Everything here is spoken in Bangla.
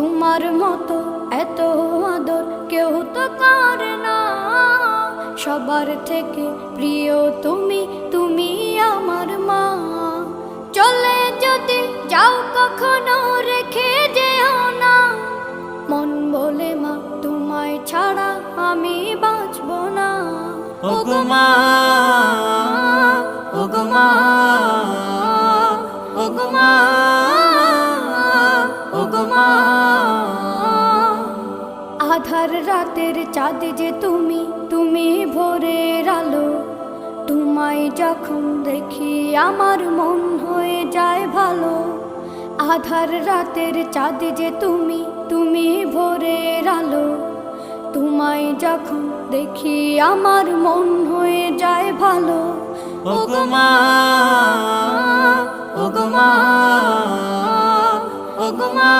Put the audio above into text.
তোমার মতো এত আদর কেউ তো করে না। সবার থেকে প্রিয় তুমি, তুমি আমার মা। চলে যদি যাও কখনো রেখে যেও না, মন বলে মা তোমায় ছাড়া আমি বাঁচব না। ওগো মা, ওগো মা, ওগো মা, ওগো মা। আধার রাতের চাঁদ যে তুমি, তুমি ভোরের আলো। তোমায় যখন দেখি আমার মন হয়ে যায় ভালো। আধার রাতের চাঁদ যে তুমি, তুমি ভোরের আলো। তোমায় যখন দেখি আমার মন হয়ে যায় ভালো। ওগো মা, ওগো মা, ওগো মা।